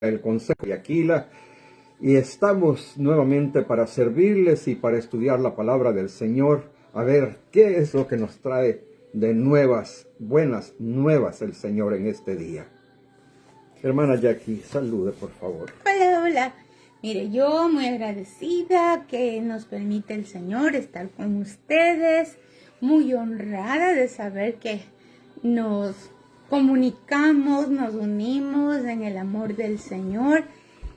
el Consejo de Aquila, y estamos nuevamente para servirles y para estudiar la palabra del Señor, a ver qué es lo que nos trae de buenas nuevas el Señor en este día. Hermana Jackie, salude por favor. Hola, hola. Mire, yo muy agradecida que nos permite el Señor estar con ustedes, muy honrada de saber que nos comunicamos, nos unimos en el amor del Señor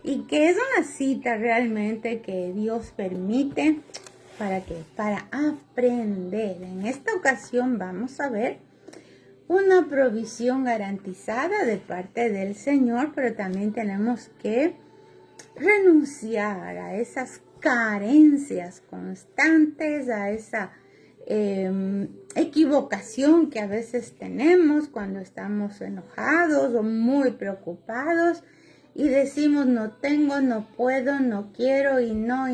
y que es una cita realmente que Dios permite para aprender. En esta ocasión vamos a ver una provisión garantizada de parte del Señor, pero también tenemos que renunciar a esas carencias constantes, a esa equivocación que a veces tenemos cuando estamos enojados o muy preocupados y decimos no tengo, no puedo, no quiero y no.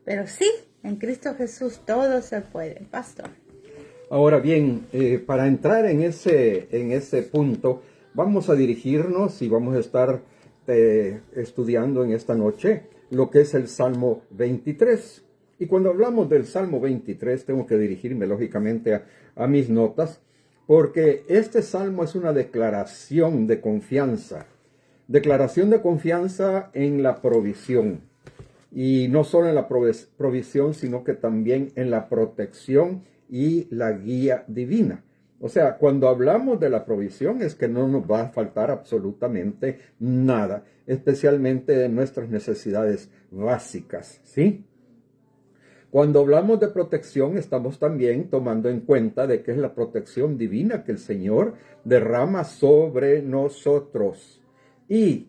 Pero sí, en Cristo Jesús todo se puede, pastor. Ahora bien, para entrar en ese punto, vamos a dirigirnos y vamos a estar estudiando en esta noche lo que es el Salmo 23. Y cuando hablamos del Salmo 23, tengo que dirigirme lógicamente a mis notas, porque este Salmo es una declaración de confianza en la provisión. Y no solo en la provisión, sino que también en la protección y la guía divina. O sea, cuando hablamos de la provisión es que no nos va a faltar absolutamente nada, especialmente de nuestras necesidades básicas, ¿sí? Cuando hablamos de protección, estamos también tomando en cuenta de que es la protección divina que el Señor derrama sobre nosotros. Y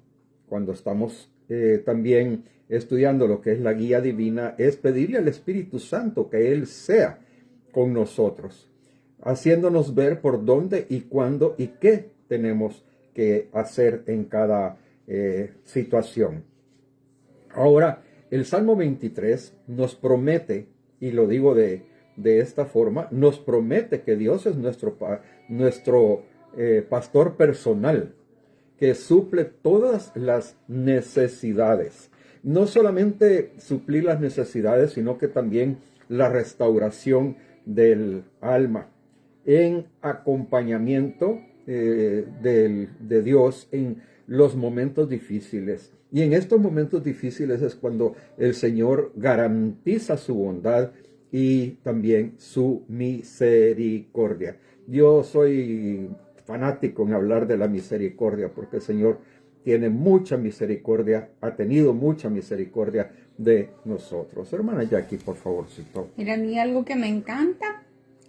cuando estamos también estudiando lo que es la guía divina, es pedirle al Espíritu Santo que Él sea con nosotros, haciéndonos ver por dónde y cuándo y qué tenemos que hacer en cada situación. Ahora, el Salmo 23 nos promete, y lo digo de esta forma, nos promete que Dios es nuestro pastor personal, que suple todas las necesidades. No solamente suplir las necesidades, sino que también la restauración del alma, en acompañamiento de Dios en los momentos difíciles. Y en estos momentos difíciles es cuando el Señor garantiza su bondad y también su misericordia. Yo soy fanático en hablar de la misericordia, porque el Señor tiene mucha misericordia, ha tenido mucha misericordia de nosotros. Hermana Jackie, por favorcito. Mira, a mí algo que me encanta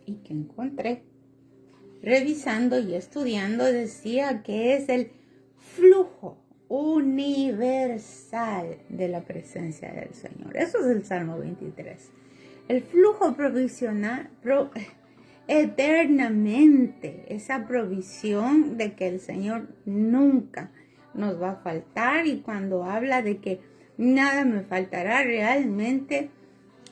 y que encontré revisando y estudiando decía que es el flujo universal de la presencia del Señor. Eso es el Salmo 23. El flujo provisional, eternamente, esa provisión de que el Señor nunca nos va a faltar, y cuando habla de que nada me faltará, realmente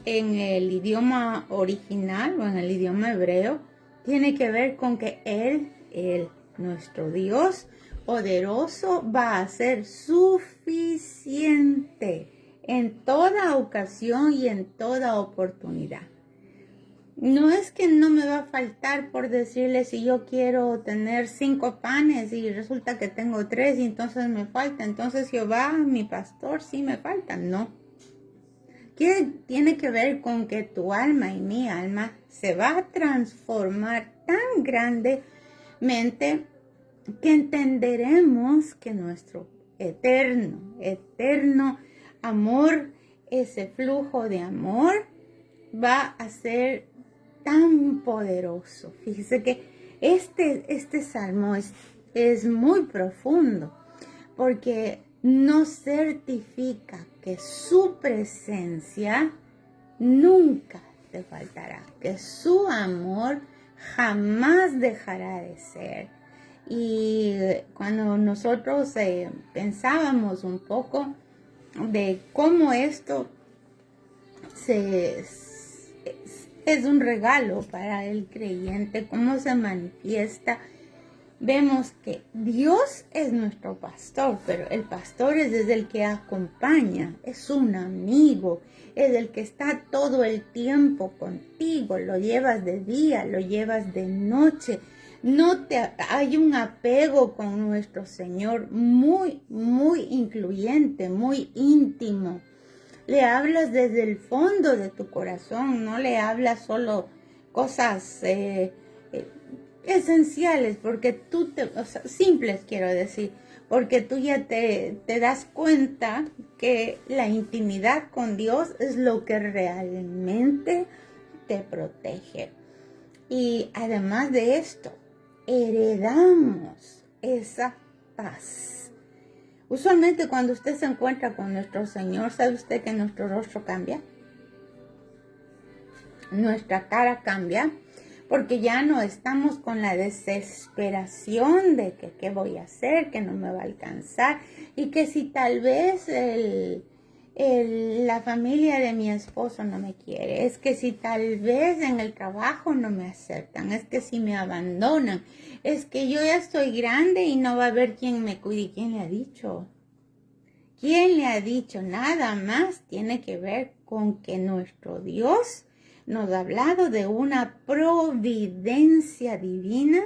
en el idioma original o en el idioma hebreo tiene que ver con que Él, nuestro Dios poderoso, va a ser suficiente en toda ocasión y en toda oportunidad. No es que no me va a faltar por decirle si yo quiero tener 5 panes y resulta que tengo 3 y entonces me falta. Entonces Jehová, mi pastor, sí me falta. No. ¿Qué tiene que ver con que tu alma y mi alma se va a transformar tan grandemente que entenderemos que nuestro eterno amor, ese flujo de amor, va a ser tan poderoso? Fíjese que este salmo es muy profundo, porque nos certifica que su presencia nunca te faltará, que su amor jamás dejará de ser. Y cuando nosotros pensábamos un poco de cómo esto es un regalo para el creyente, cómo se manifiesta vemos que Dios es nuestro pastor, pero el pastor es desde el que acompaña, es un amigo, es el que está todo el tiempo contigo, lo llevas de día, lo llevas de noche. Hay un apego con nuestro Señor muy, muy incluyente, muy íntimo. Le hablas desde el fondo de tu corazón, no le hablas solo cosas esenciales, porque o sea, simples quiero decir, porque tú ya te das cuenta que la intimidad con Dios es lo que realmente te protege. Y además de esto, heredamos esa paz. Usualmente cuando usted se encuentra con nuestro Señor, ¿sabe usted que nuestro rostro cambia? Nuestra cara cambia, porque ya no estamos con la desesperación de que qué voy a hacer, que no me va a alcanzar, y que si tal vez la familia de mi esposo no me quiere, es que si tal vez en el trabajo no me aceptan, es que si me abandonan, es que yo ya estoy grande y no va a haber quien me cuide. ¿Quién le ha dicho? ¿Quién le ha dicho? Nada más tiene que ver con que nuestro Dios nos ha hablado de una providencia divina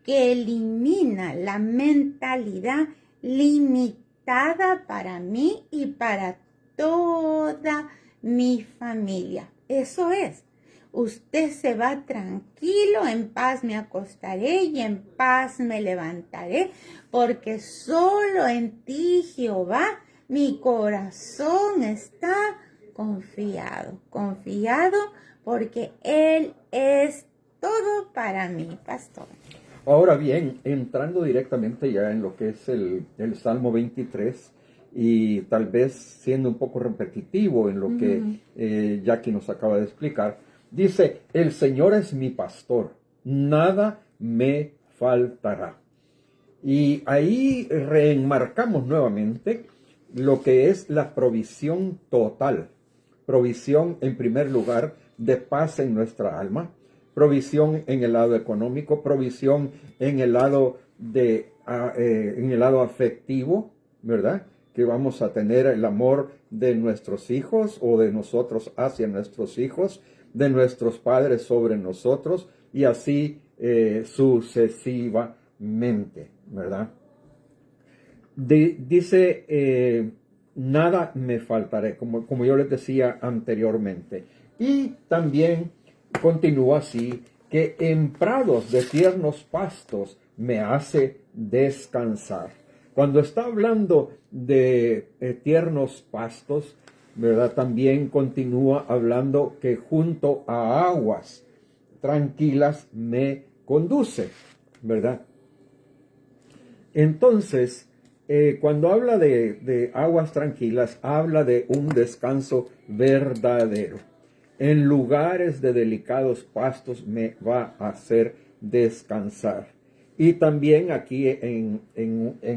que elimina la mentalidad limitada para mí y para toda mi familia. Eso es. Usted se va tranquilo, en paz me acostaré y en paz me levantaré, porque solo en ti, Jehová, mi corazón está confiado, porque Él es todo para mí, pastor. Ahora bien, entrando directamente ya en lo que es el Salmo 23, y tal vez siendo un poco repetitivo en lo que Jackie nos acaba de explicar, dice, el Señor es mi pastor, nada me faltará. Y ahí reenmarcamos nuevamente lo que es la provisión total. Provisión, en primer lugar, de paz en nuestra alma, provisión en el lado económico, provisión en el lado en el lado afectivo, ¿verdad? Que vamos a tener el amor de nuestros hijos o de nosotros hacia nuestros hijos, de nuestros padres sobre nosotros y así sucesivamente, ¿verdad? Dice, nada me faltaré, como yo les decía anteriormente. Y también continúa así, que en prados de tiernos pastos me hace descansar. Cuando está hablando de tiernos pastos, ¿verdad? También continúa hablando que junto a aguas tranquilas me conduce, ¿verdad? Entonces, cuando habla de aguas tranquilas, habla de un descanso verdadero. En lugares de delicados pastos me va a hacer descansar. Y también aquí en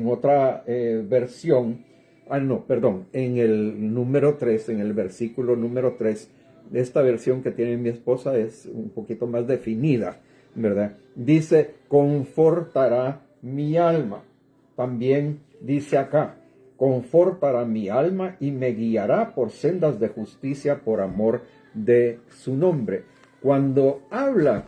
otra versión, en el número 3, en el versículo número 3, esta versión que tiene mi esposa es un poquito más definida, ¿verdad? Dice, confortará mi alma. También dice acá, confortará mi alma y me guiará por sendas de justicia por amor de su nombre. Cuando habla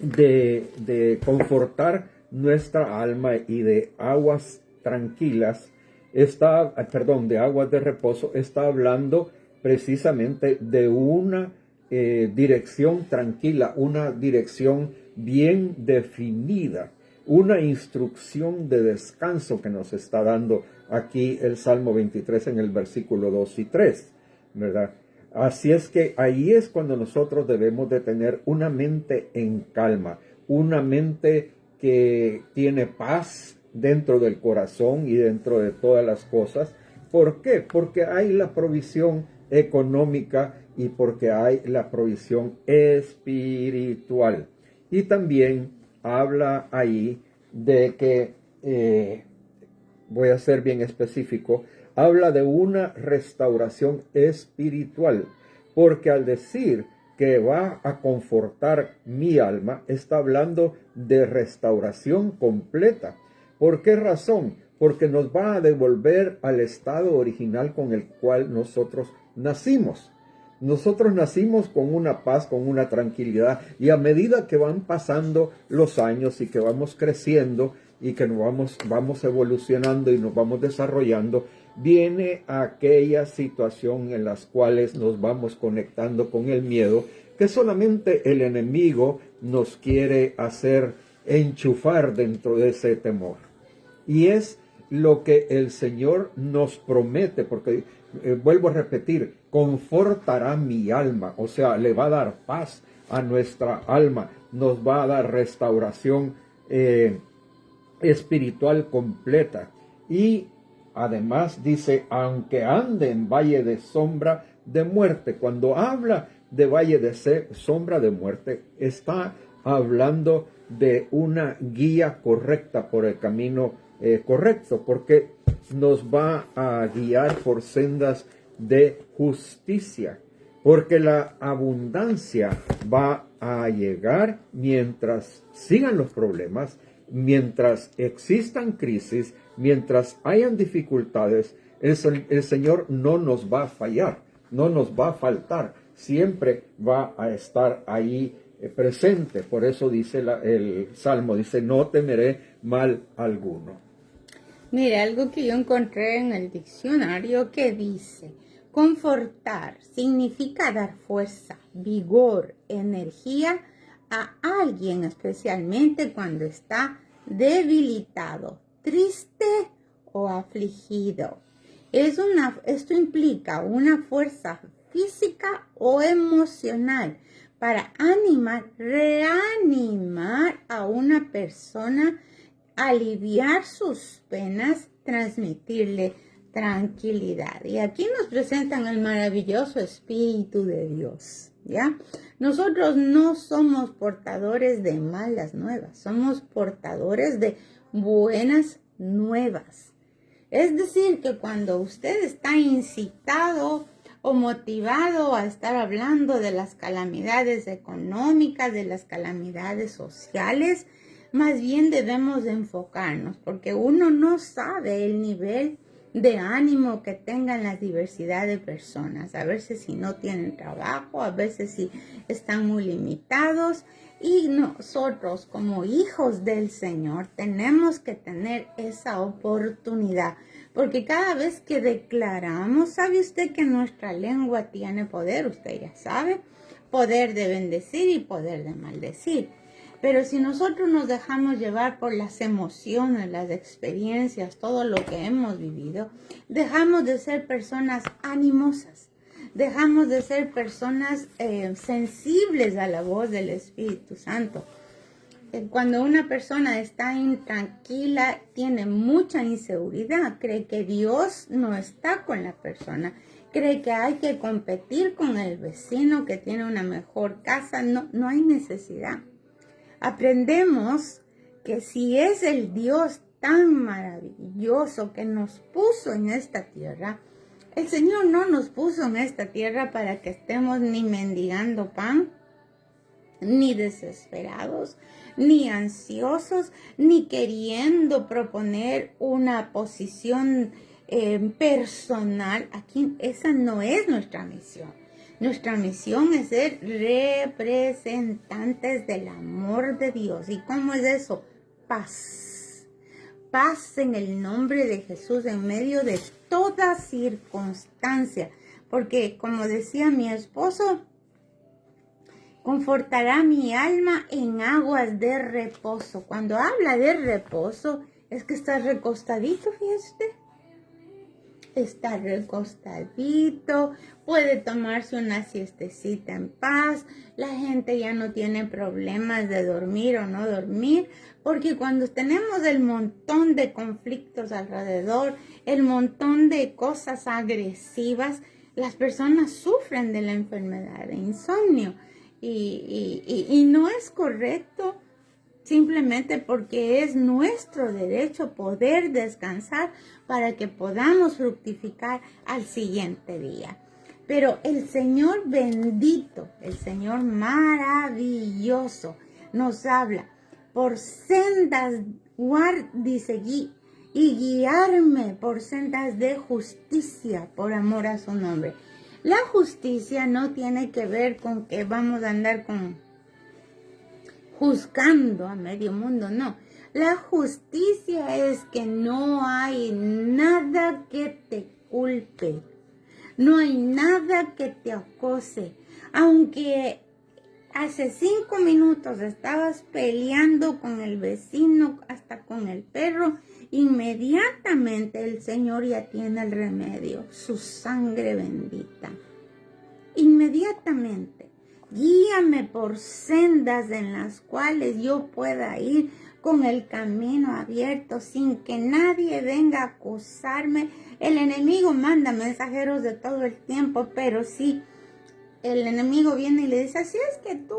de confortar nuestra alma y de aguas tranquilas, de aguas de reposo, está hablando precisamente de una dirección tranquila, una dirección bien definida, una instrucción de descanso que nos está dando aquí el Salmo 23 en el versículo 2 y 3, ¿verdad? Así es que ahí es cuando nosotros debemos de tener una mente en calma, una mente que tiene paz dentro del corazón y dentro de todas las cosas. ¿Por qué? Porque hay la provisión económica y porque hay la provisión espiritual. Y también habla ahí de que, voy a ser bien específico, habla de una restauración espiritual, porque al decir que va a confortar mi alma, está hablando de restauración completa. ¿Por qué razón? Porque nos va a devolver al estado original con el cual nosotros nacimos. Nosotros nacimos con una paz, con una tranquilidad, y a medida que van pasando los años y que vamos creciendo y que nos vamos evolucionando y nos vamos desarrollando, viene aquella situación en las cuales nos vamos conectando con el miedo, que solamente el enemigo nos quiere hacer enchufar dentro de ese temor. Y es lo que el Señor nos promete, porque vuelvo a repetir, confortará mi alma, o sea, le va a dar paz a nuestra alma, nos va a dar restauración espiritual completa. Y además dice, aunque ande en valle de sombra de muerte. Cuando habla de valle de sombra de muerte, está hablando de una guía correcta por el camino correcto, porque nos va a guiar por sendas de justicia, porque la abundancia va a llegar mientras sigan los problemas, mientras existan crisis, mientras hayan dificultades. El Señor no nos va a fallar, no nos va a faltar, siempre va a estar ahí presente. Por eso dice el Salmo, dice, no temeré mal alguno. Mire, algo que yo encontré en el diccionario que dice, confortar significa dar fuerza, vigor, energía a alguien, especialmente cuando está debilitado, triste o afligido. Esto implica una fuerza física o emocional para reanimar a una persona, aliviar sus penas, transmitirle tranquilidad. Y aquí nos presentan el maravilloso Espíritu de Dios, ¿ya? Nosotros no somos portadores de malas nuevas, somos portadores de buenas nuevas. Es decir, que cuando usted está incitado o motivado a estar hablando de las calamidades económicas, de las calamidades sociales, más bien debemos de enfocarnos, porque uno no sabe el nivel de ánimo que tengan la diversidad de personas. A veces si no tienen trabajo, a veces si están muy limitados. Y nosotros como hijos del Señor tenemos que tener esa oportunidad. Porque cada vez que declaramos, ¿sabe usted que nuestra lengua tiene poder? Usted ya sabe, poder de bendecir y poder de maldecir. Pero si nosotros nos dejamos llevar por las emociones, las experiencias, todo lo que hemos vivido, dejamos de ser personas animosas, dejamos de ser personas sensibles a la voz del Espíritu Santo. Cuando una persona está intranquila, tiene mucha inseguridad, cree que Dios no está con la persona, cree que hay que competir con el vecino que tiene una mejor casa. No hay necesidad. Aprendemos que si es el Dios tan maravilloso que nos puso en esta tierra, el Señor no nos puso en esta tierra para que estemos ni mendigando pan, ni desesperados, ni ansiosos, ni queriendo proponer una posición personal. Aquí esa no es nuestra misión. Nuestra misión es ser representantes del amor de Dios. ¿Y cómo es eso? Paz. Paz en el nombre de Jesús en medio de toda circunstancia. Porque como decía mi esposo, confortará mi alma en aguas de reposo. Cuando habla de reposo, es que está recostadito, fíjate. Está recostadito, puede tomarse una siestecita en paz. La gente ya no tiene problemas de dormir o no dormir, porque cuando tenemos el montón de conflictos alrededor, el montón de cosas agresivas, las personas sufren de la enfermedad de insomnio y no es correcto. Simplemente porque es nuestro derecho poder descansar para que podamos fructificar al siguiente día. Pero el Señor bendito, el Señor maravilloso, nos habla por sendas, dice, y guiarme por sendas de justicia, por amor a su nombre. La justicia no tiene que ver con que vamos a andar juzgando a medio mundo, no. La justicia es que no hay nada que te culpe, no hay nada que te acose. Aunque hace 5 minutos estabas peleando con el vecino, hasta con el perro, inmediatamente el Señor ya tiene el remedio, su sangre bendita. Inmediatamente, guíame por sendas en las cuales yo pueda ir con el camino abierto sin que nadie venga a acusarme. El enemigo manda mensajeros de todo el tiempo, pero si el enemigo viene y le dice, así es que tú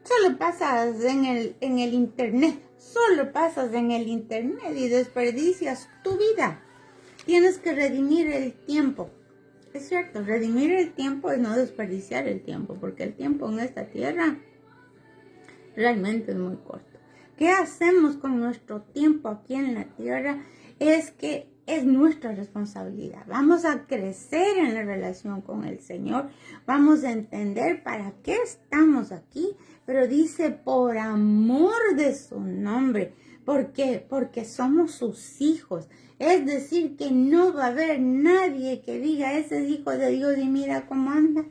solo pasas en el internet, y desperdicias tu vida. Tienes que redimir el tiempo. Es cierto, redimir el tiempo es no desperdiciar el tiempo, porque el tiempo en esta tierra realmente es muy corto. ¿Qué hacemos con nuestro tiempo aquí en la tierra? Es que es nuestra responsabilidad. Vamos a crecer en la relación con el Señor. Vamos a entender para qué estamos aquí. Pero dice, por amor de su nombre. ¿Por qué? Porque somos sus hijos. Es decir, que no va a haber nadie que diga, ese es hijo de Dios y mira cómo anda,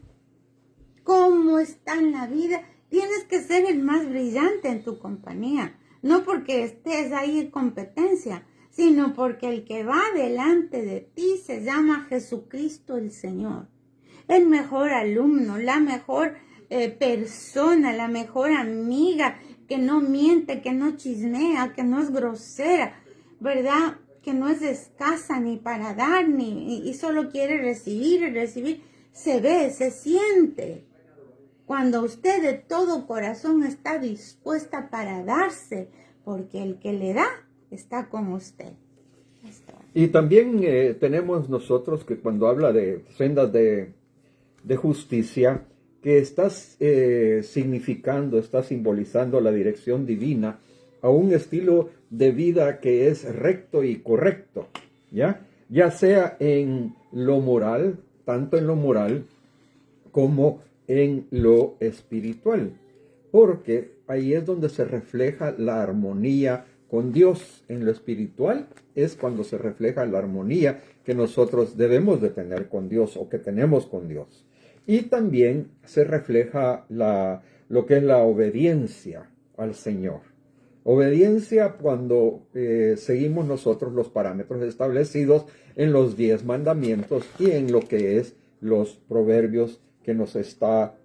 cómo está en la vida. Tienes que ser el más brillante en tu compañía. No porque estés ahí en competencia, sino porque el que va delante de ti se llama Jesucristo el Señor. El mejor alumno, la mejor persona, la mejor amiga, que no miente, que no chismea, que no es grosera, ¿verdad? Que no es escasa ni para dar, y solo quiere recibir y recibir. Se ve, se siente. Cuando usted de todo corazón está dispuesta para darse, porque el que le da está con usted. Y también tenemos nosotros que cuando habla de sendas de justicia, que estás significando, está simbolizando la dirección divina a un estilo de vida que es recto y correcto, ya sea en lo moral, tanto en lo moral como en lo espiritual, porque ahí es donde se refleja la armonía con Dios. En lo espiritual es cuando se refleja la armonía que nosotros debemos de tener con Dios o que tenemos con Dios. Y también se refleja lo que es la obediencia al Señor. Obediencia cuando seguimos nosotros los parámetros establecidos en los 10 mandamientos y en lo que es los proverbios que nos está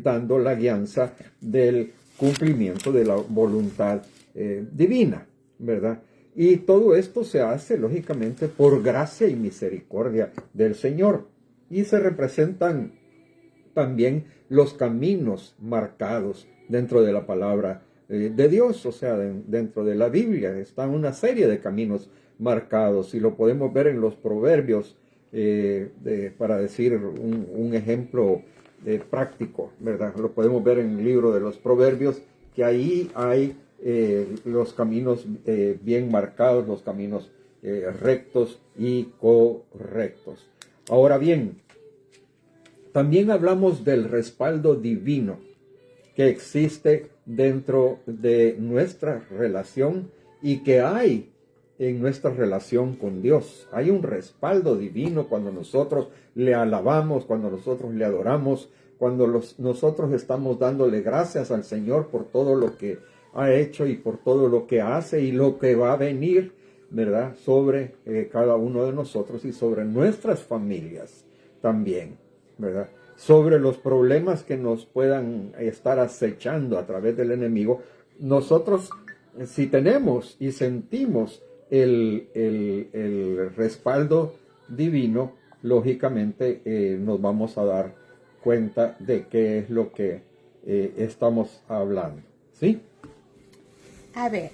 dando la guianza del cumplimiento de la voluntad divina, ¿verdad? Y todo esto se hace lógicamente por gracia y misericordia del Señor. Y se representan también los caminos marcados dentro de la palabra de Dios, o sea, dentro de la Biblia está una serie de caminos marcados y lo podemos ver en los proverbios, para decir un ejemplo práctico, ¿verdad? Lo podemos ver en el libro de los proverbios, que ahí hay los caminos bien marcados, los caminos rectos y correctos. Ahora bien, también hablamos del respaldo divino que existe dentro de nuestra relación y que hay en nuestra relación con Dios. Hay un respaldo divino cuando nosotros le alabamos, cuando nosotros le adoramos, cuando nosotros estamos dándole gracias al Señor por todo lo que ha hecho y por todo lo que hace y lo que va a venir, ¿verdad? Sobre cada uno de nosotros y sobre nuestras familias también, ¿verdad? Sobre los problemas que nos puedan estar acechando a través del enemigo. Nosotros, si tenemos y sentimos el respaldo divino, lógicamente nos vamos a dar cuenta de qué es lo que estamos hablando, ¿sí? A ver,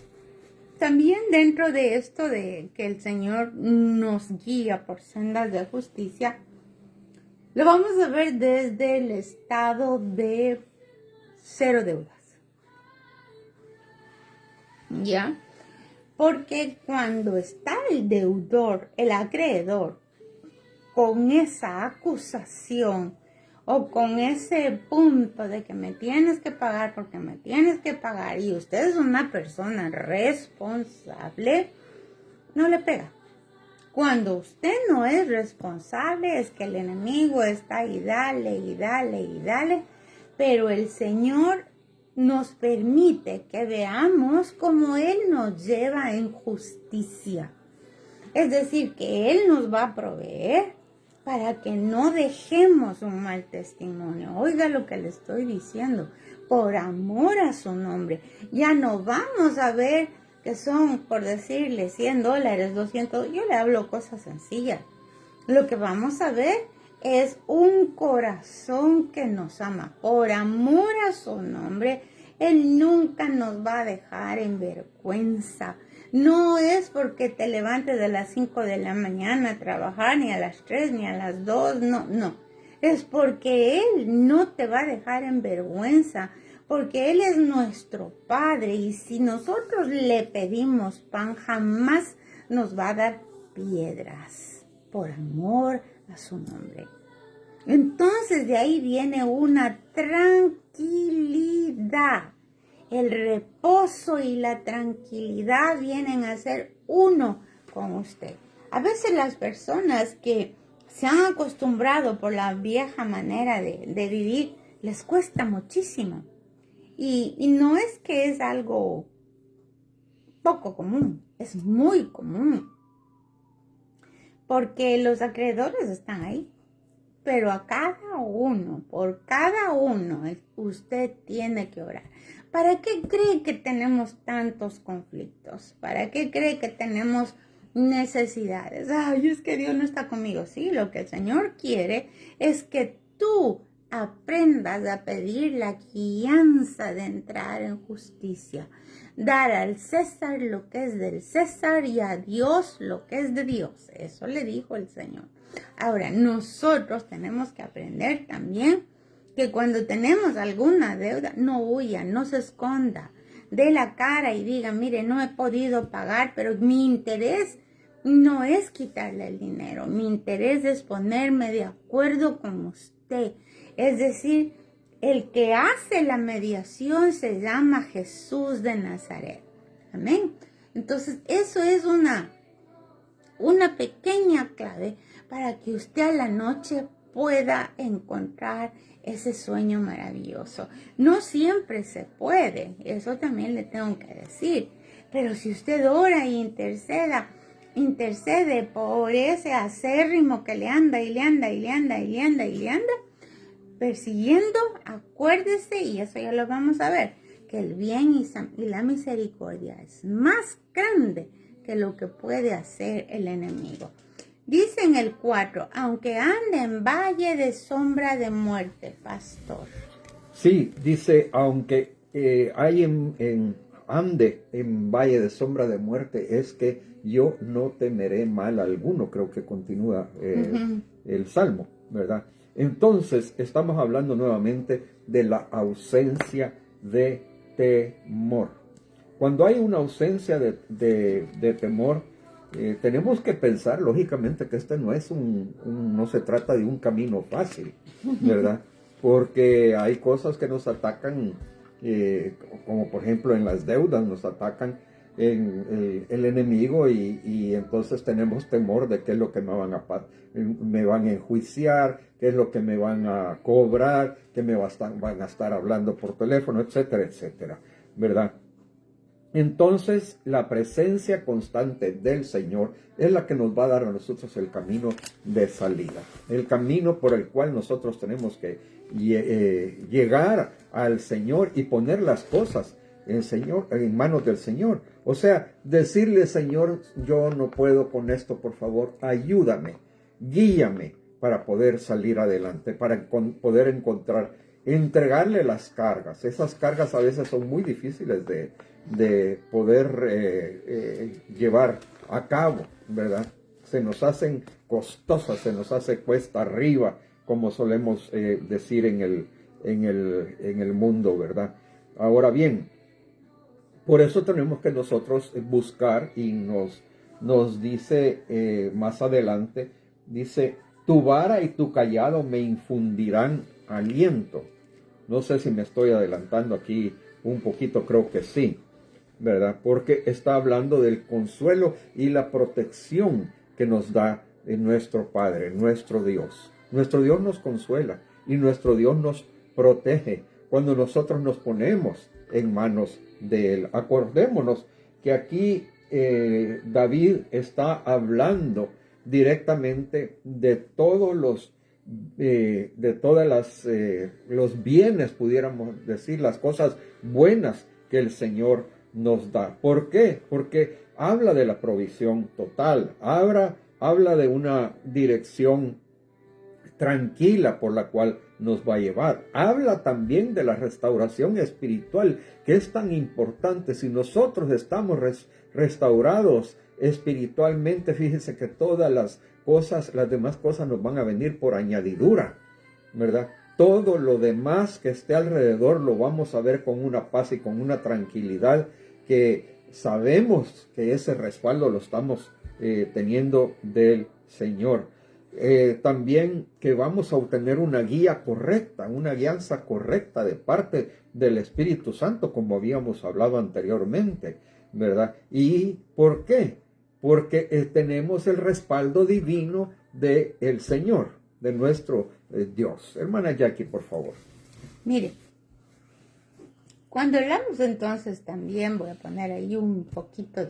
también dentro de esto de que el Señor nos guía por sendas de justicia, Lo vamos a ver desde el estado de cero deudas. ¿Ya? Porque cuando está el deudor, el acreedor, con esa acusación o con ese punto de que me tienes que pagar porque me tienes que pagar y usted es una persona responsable, no le pega. Cuando usted no es responsable es que el enemigo está ahí, dale y dale y dale, pero el Señor nos permite que veamos cómo Él nos lleva en justicia. Es decir, que Él nos va a proveer para que no dejemos un mal testimonio. Oiga lo que le estoy diciendo, por amor a su nombre. Ya no vamos a ver que son, por decirle, $100, 200. Yo le hablo cosas sencillas. Lo que vamos a ver es un corazón que nos ama. Por amor a su nombre, Él nunca nos va a dejar en vergüenza. No es porque te levantes de las 5 de la mañana a trabajar, ni a las 3, ni a las 2, no. Es porque Él no te va a dejar en vergüenza, porque Él es nuestro Padre y si nosotros le pedimos pan, jamás nos va a dar piedras, por amor a su nombre. Entonces de ahí viene una tranquilidad. El reposo y la tranquilidad vienen a ser uno con usted. A veces las personas que se han acostumbrado por la vieja manera de vivir, les cuesta muchísimo. Y no es que es algo poco común, es muy común. Porque los acreedores están ahí. Pero a cada uno, por cada uno, usted tiene que orar. ¿Para qué cree que tenemos tantos conflictos? ¿Para qué cree que tenemos necesidades? Ay, es que Dios no está conmigo. Sí, lo que el Señor quiere es que tú aprendas a pedir la guianza de entrar en justicia. Dar al César lo que es del César y a Dios lo que es de Dios. Eso le dijo el Señor. Ahora, nosotros tenemos que aprender también que cuando tenemos alguna deuda, no huya, no se esconda, dé la cara y diga, mire, no he podido pagar, pero mi interés no es quitarle el dinero, mi interés es ponerme de acuerdo con usted. Es decir, el que hace la mediación se llama Jesús de Nazaret. Amén. Entonces, eso es una pequeña clave para que usted a la noche pueda encontrar ese sueño maravilloso. No siempre se puede, eso también le tengo que decir, pero si usted ora y intercede por ese acérrimo que le anda persiguiendo, acuérdese, y eso ya lo vamos a ver, que el bien y la misericordia es más grande que lo que puede hacer el enemigo. Dice en el 4, aunque ande en valle de sombra de muerte, pastor. Sí, dice, aunque ande en valle de sombra de muerte, es que yo no temeré mal alguno, creo que continúa el Salmo, ¿verdad? Entonces, estamos hablando nuevamente de la ausencia de temor. Cuando hay una ausencia de temor, tenemos que pensar, lógicamente, que este no es no se trata de un camino fácil, ¿verdad? Porque hay cosas que nos atacan, como por ejemplo en las deudas, nos atacan el enemigo y entonces tenemos temor de qué es lo que me van a enjuiciar, qué es lo que me van a cobrar, qué van a estar hablando por teléfono, etcétera, etcétera, ¿verdad? Entonces, la presencia constante del Señor es la que nos va a dar a nosotros el camino de salida, el camino por el cual nosotros tenemos que llegar al Señor y poner las cosas en manos del Señor. O sea, decirle, Señor, yo no puedo con esto, por favor, ayúdame, guíame para poder salir adelante, para poder entregarle las cargas. Esas cargas a veces son muy difíciles de poder llevar a cabo, ¿verdad? Se nos hacen costosas, se nos hace cuesta arriba como solemos decir en el mundo, ¿verdad? Ahora bien, por eso tenemos que nosotros buscar, y nos dice más adelante, dice, tu vara y tu callado me infundirán aliento. No sé si me estoy adelantando aquí un poquito, creo que sí, ¿verdad? Porque está hablando del consuelo y la protección que nos da nuestro Padre, nuestro Dios. Nuestro Dios nos consuela y nuestro Dios nos protege cuando nosotros nos ponemos en manos de Él. Acordémonos que aquí David está hablando directamente de todos los los bienes, pudiéramos decir, las cosas buenas que el Señor nos da. ¿Por qué? Porque habla de la provisión total, habla de una dirección tranquila por la cual nos va a llevar. Habla también de la restauración espiritual, que es tan importante. Si nosotros estamos restaurados espiritualmente, fíjense que todas las demás cosas nos van a venir por añadidura, ¿verdad? Todo lo demás que esté alrededor lo vamos a ver con una paz y con una tranquilidad que sabemos que ese respaldo lo estamos teniendo del Señor. También que vamos a obtener una guía correcta, una guianza correcta de parte del Espíritu Santo, como habíamos hablado anteriormente, ¿verdad? ¿Y por qué? Porque tenemos el respaldo divino del Señor, de nuestro Dios. Hermana Jackie, por favor. Mire, cuando hablamos entonces también, voy a poner ahí un poquito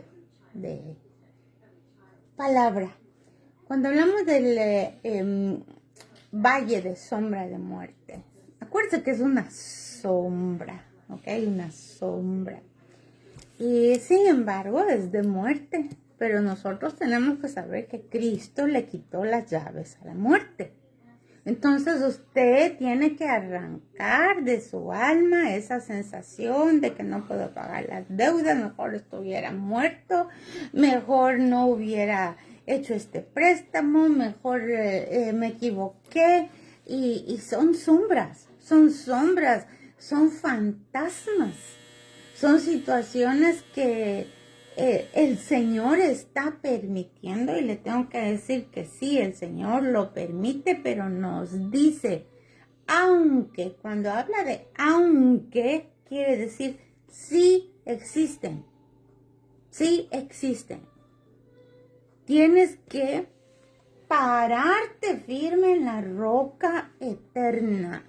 de palabra. Cuando hablamos del valle de sombra de muerte, acuérdense que es una sombra, ¿ok? Una sombra. Y sin embargo es de muerte, pero nosotros tenemos que saber que Cristo le quitó las llaves a la muerte. Entonces usted tiene que arrancar de su alma esa sensación de que no puedo pagar las deudas, mejor estuviera muerto, mejor no hubiera hecho este préstamo, mejor me equivoqué. Y son sombras, son fantasmas, son situaciones que el Señor está permitiendo, y le tengo que decir que sí, el Señor lo permite, pero nos dice, aunque, cuando habla de aunque, quiere decir sí existen, sí existen. Tienes que pararte firme en la roca eterna,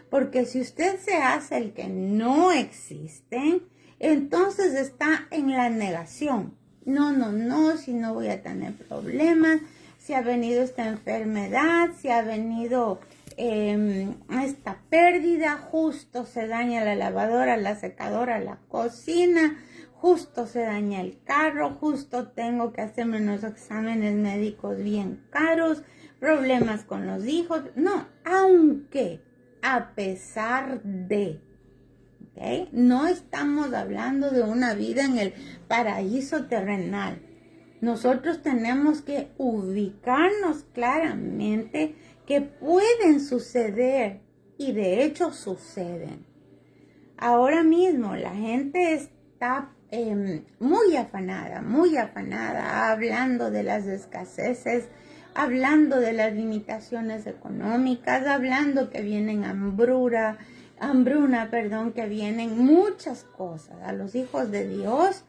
porque si usted se hace el que no existen, entonces está en la negación. No, si no voy a tener problemas, si ha venido esta enfermedad, si ha venido esta pérdida, justo se daña la lavadora, la secadora, la cocina, justo se daña el carro, justo tengo que hacerme unos exámenes médicos bien caros, problemas con los hijos. No, aunque, a pesar de, ¿okay? No estamos hablando de una vida en el paraíso terrenal. Nosotros tenemos que ubicarnos claramente que pueden suceder, y de hecho suceden. Ahora mismo la gente está muy afanada, hablando de las escaseces, hablando de las limitaciones económicas, hablando que vienen hambruna, que vienen muchas cosas. A los hijos de Dios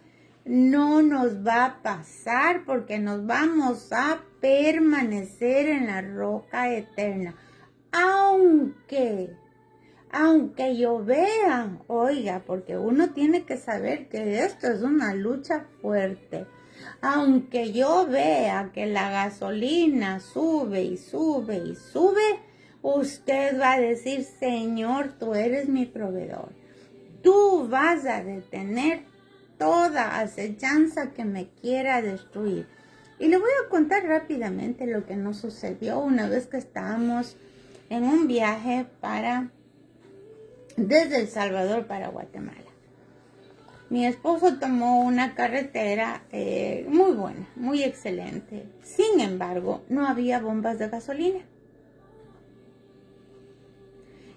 no nos va a pasar, porque nos vamos a permanecer en la roca eterna. Aunque yo vea, oiga, porque uno tiene que saber que esto es una lucha fuerte. Aunque yo vea que la gasolina sube y sube y sube, usted va a decir, Señor, tú eres mi proveedor. Tú vas a detener toda acechanza que me quiera destruir. Y le voy a contar rápidamente lo que nos sucedió una vez que estábamos en un viaje desde El Salvador para Guatemala. Mi esposo tomó una carretera muy buena, muy excelente. Sin embargo, no había bombas de gasolina.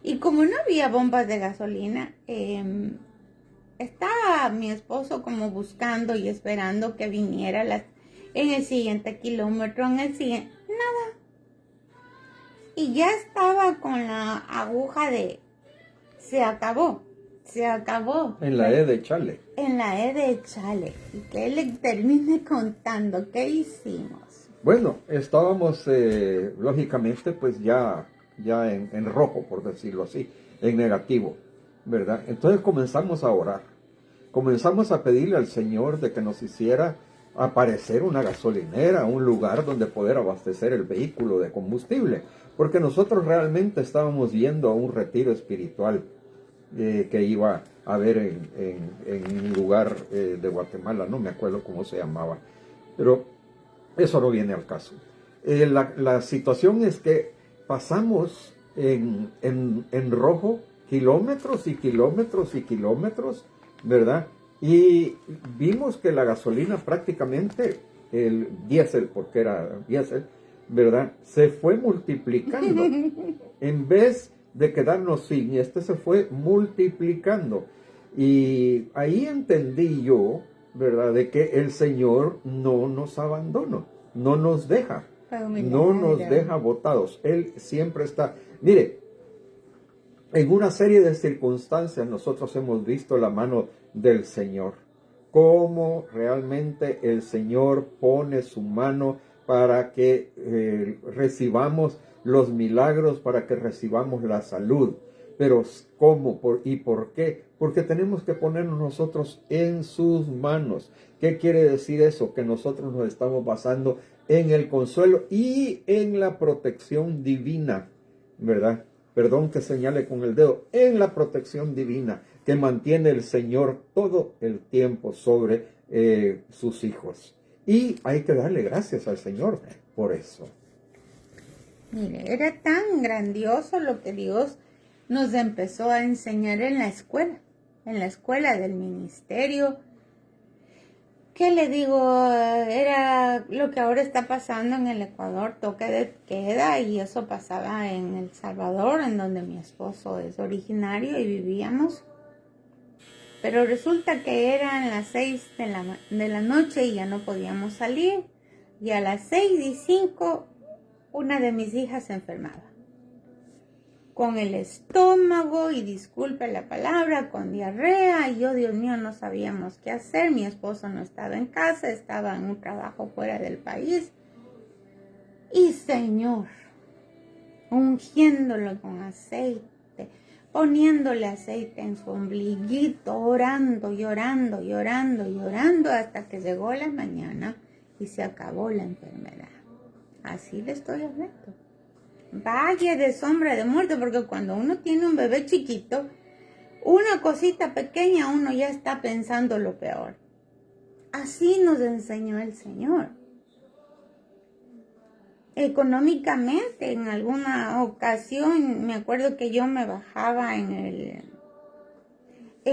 Y como no había bombas de gasolina, estaba mi esposo como buscando y esperando que viniera en el siguiente kilómetro, en el siguiente, nada. Y ya estaba con la aguja de, se acabó. En la E de Chale. En la E de Chale. Y que le termine contando qué hicimos. Bueno, estábamos lógicamente pues ya en rojo, por decirlo así, en negativo, ¿verdad? Entonces comenzamos a orar, comenzamos a pedirle al Señor de que nos hiciera aparecer una gasolinera, un lugar donde poder abastecer el vehículo de combustible, porque nosotros realmente estábamos yendo a un retiro espiritual que iba a haber en un lugar de Guatemala, no me acuerdo cómo se llamaba, pero eso no viene al caso. La situación es que pasamos en rojo kilómetros y kilómetros y kilómetros, ¿verdad? Y vimos que la gasolina prácticamente, el diésel, porque era diésel, ¿verdad? Se fue multiplicando. En vez de quedarnos sin, este se fue multiplicando. Y ahí entendí yo, ¿verdad? De que el Señor no nos abandona, no nos deja, no nos deja botados. Él siempre está. Mire, en una serie de circunstancias nosotros hemos visto la mano del Señor. Cómo realmente el Señor pone su mano para que recibamos los milagros, para que recibamos la salud. Pero ¿cómo? ¿Y por qué? Porque tenemos que ponernos nosotros en sus manos. ¿Qué quiere decir eso? Que nosotros nos estamos basando en el consuelo y en la protección divina, ¿verdad? Perdón que señale con el dedo, en la protección divina que mantiene el Señor todo el tiempo sobre sus hijos. Y hay que darle gracias al Señor por eso. Mire, era tan grandioso lo que Dios nos empezó a enseñar en la escuela del ministerio. ¿Qué le digo? Era lo que ahora está pasando en el Ecuador, toque de queda, y eso pasaba en El Salvador, en donde mi esposo es originario y vivíamos. Pero resulta que eran las 6 de la noche y ya no podíamos salir. Y a las 6:05, una de mis hijas se enfermaba. Con el estómago, y disculpe la palabra, con diarrea. Y yo, Dios mío, no sabíamos qué hacer. Mi esposo no estaba en casa, estaba en un trabajo fuera del país. Y Señor, ungiéndolo con aceite, poniéndole aceite en su ombliguito, orando, llorando, llorando, llorando, hasta que llegó la mañana y se acabó la enfermedad. Así le estoy hablando. Valle de sombra de muerte, porque cuando uno tiene un bebé chiquito, una cosita pequeña, uno ya está pensando lo peor. Así nos enseñó el Señor. Económicamente, en alguna ocasión, me acuerdo que yo me bajaba en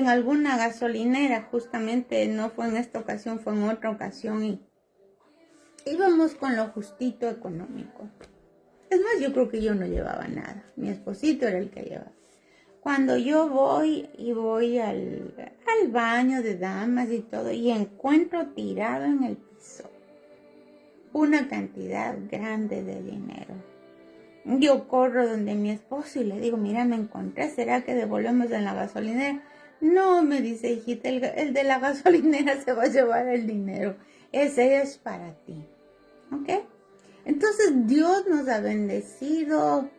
alguna gasolinera, justamente no fue en esta ocasión, fue en otra ocasión, y íbamos con lo justito económico. Es más, yo creo que yo no llevaba nada, mi esposito era el que llevaba. Cuando yo voy al baño de damas y todo, y encuentro tirado en el piso una cantidad grande de dinero. Yo corro donde mi esposo y le digo, mira, me encontré, ¿será que devolvemos en la gasolinera? No, me dice, hijita, el de la gasolinera se va a llevar el dinero. Ese es para ti. ¿Ok? Entonces Dios nos ha bendecido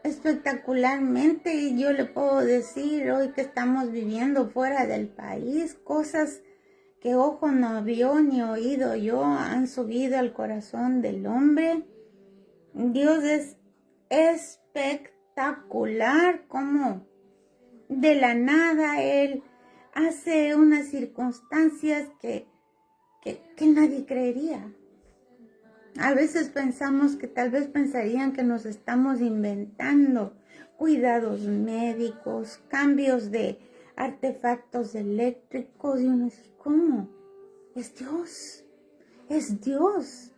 espectacularmente, y yo le puedo decir hoy que estamos viviendo fuera del país, cosas que ojo no vio ni oído yo han subido al corazón del hombre. Dios es espectacular, como de la nada Él hace unas circunstancias que nadie creería. A veces pensamos que tal vez pensarían que nos estamos inventando cuidados médicos, cambios de artefactos eléctricos, y uno dice, ¿cómo? Es Dios, es Dios.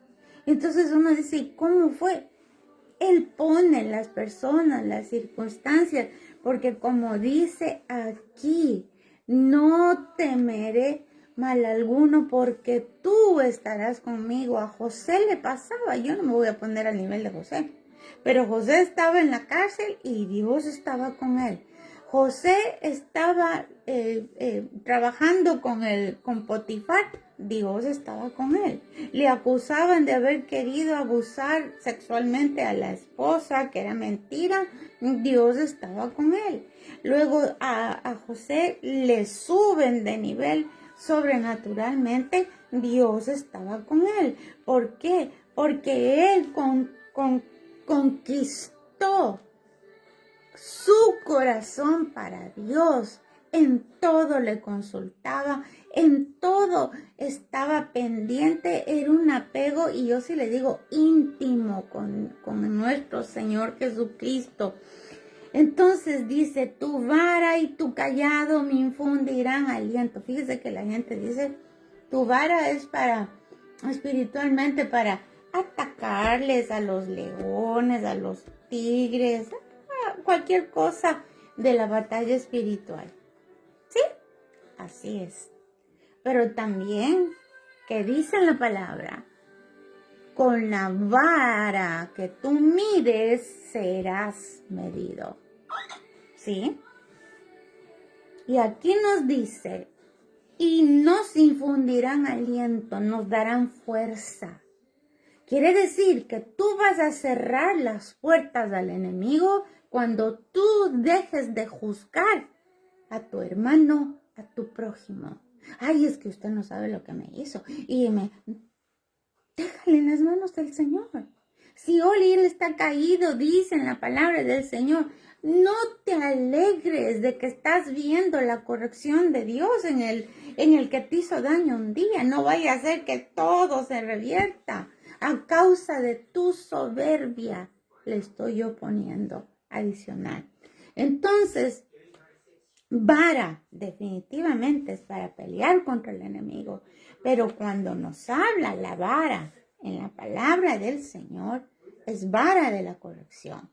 Entonces uno dice, ¿cómo fue? Él pone las personas, las circunstancias, porque como dice aquí, no temeré mal alguno porque tú estarás conmigo. A José le pasaba, yo no me voy a poner al nivel de José, pero José estaba en la cárcel y Dios estaba con él. José estaba trabajando con Potifar, Dios estaba con él. Le acusaban de haber querido abusar sexualmente a la esposa, que era mentira, Dios estaba con él. Luego a José le suben de nivel sobrenaturalmente, Dios estaba con él. ¿Por qué? Porque él conquistó su corazón para Dios. En todo le consultaba, en todo estaba pendiente, era un apego, y yo sí le digo, íntimo con nuestro Señor Jesucristo. Entonces dice, tu vara y tu callado me infundirán aliento. Fíjese que la gente dice, tu vara es espiritualmente para atacarles a los leones, a los tigres, a cualquier cosa de la batalla espiritual. ¿Sí? Así es. Pero también, que dice en la palabra, con la vara que tú mides serás medido. ¿Sí? Y aquí nos dice, y nos infundirán aliento, nos darán fuerza. Quiere decir que tú vas a cerrar las puertas al enemigo cuando tú dejes de juzgar a tu hermano, a tu prójimo. Ay, es que usted no sabe lo que me hizo. Déjale en las manos del Señor. Si hoy él está caído, dice en la palabra del Señor, no te alegres de que estás viendo la corrección de Dios en el que te hizo daño un día. No vaya a ser que todo se revierta a causa de tu soberbia. Le estoy yo poniendo adicional. Entonces, vara definitivamente es para pelear contra el enemigo, pero cuando nos habla la vara en la palabra del Señor, es vara de la corrección,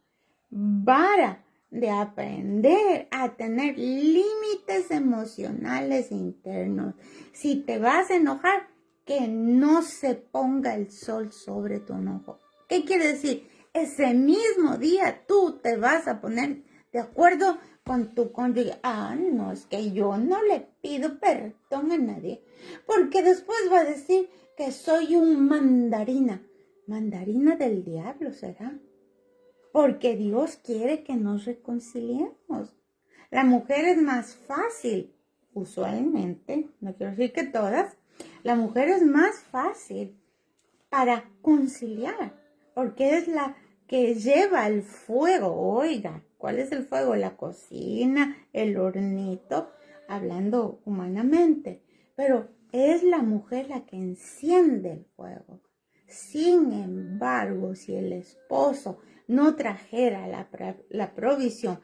vara de aprender a tener límites emocionales internos. Si te vas a enojar, que no se ponga el sol sobre tu enojo. ¿Qué quiere decir? Ese mismo día tú te vas a poner de acuerdo con tu cónyuge. No, es que yo no le pido perdón a nadie, porque después va a decir que soy un mandarina. Mandarina del diablo será, porque Dios quiere que nos reconciliemos. La mujer es más fácil, usualmente, no quiero decir que todas, la mujer es más fácil para conciliar, porque es la que lleva el fuego. Oiga, ¿cuál es el fuego? La cocina, el hornito, hablando humanamente, pero es la mujer la que enciende el fuego. Sin embargo, si el esposo no trajera la provisión,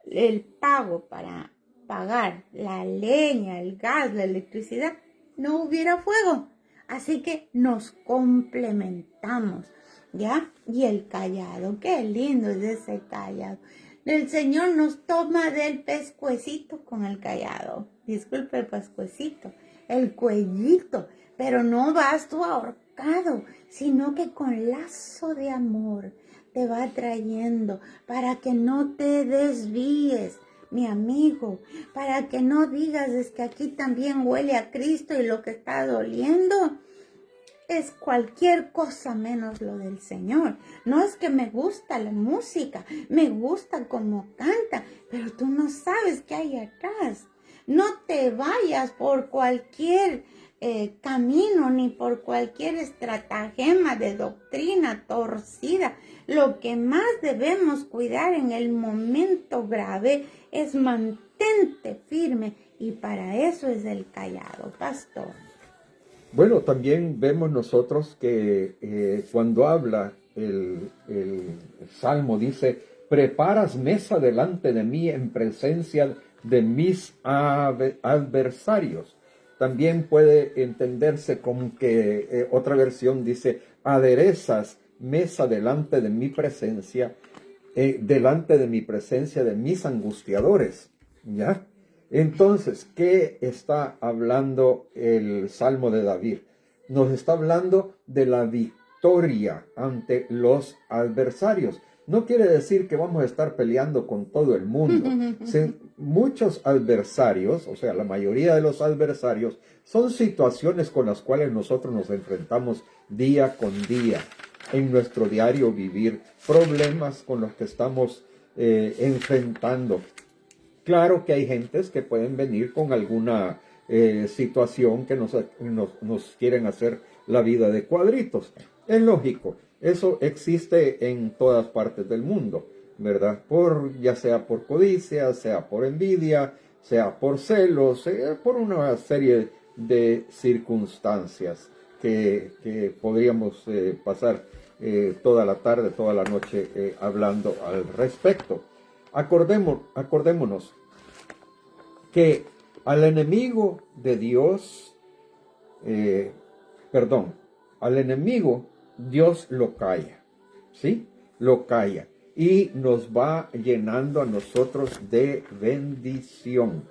el pago para pagar la leña, el gas, la electricidad, no hubiera fuego. Así que nos complementamos, ¿ya? Y el callado, qué lindo es ese callado. El Señor nos toma del pescuecito con el callado. Disculpe, el pescuecito, el cuellito, pero no vas tú ahorcado, sino que con lazo de amor te va trayendo para que no te desvíes, mi amigo, para que no digas, es que aquí también huele a Cristo y lo que está doliendo es cualquier cosa menos lo del Señor. No es que me gusta la música, me gusta cómo canta, pero tú no sabes qué hay atrás. No te vayas por cualquier camino ni por cualquier estratagema de doctrina torcida. Lo que más debemos cuidar en el momento grave es mantente firme, y para eso es el callado, pastor. Bueno, también vemos nosotros que cuando habla el Salmo, dice, preparas mesa delante de mí en presencia de mis adversarios. También puede entenderse como que otra versión dice, aderezas mesa delante de mi presencia, de mis angustiadores. ¿Ya? Entonces, ¿qué está hablando el Salmo de David? Nos está hablando de la victoria ante los adversarios. No quiere decir que vamos a estar peleando con todo el mundo. Muchos adversarios, o sea, la mayoría de los adversarios, son situaciones con las cuales nosotros nos enfrentamos día con día en nuestro diario vivir, problemas con los que estamos enfrentando. Claro que hay gentes que pueden venir con alguna situación que nos quieren hacer la vida de cuadritos. Es lógico, eso existe en todas partes del mundo, ¿verdad? Ya sea por codicia, sea por envidia, sea por celos, sea por una serie de circunstancias que podríamos pasar toda la tarde, toda la noche hablando al respecto. Acordémonos que al enemigo de Dios, al enemigo Dios lo calla, ¿sí? Lo calla y nos va llenando a nosotros de bendición.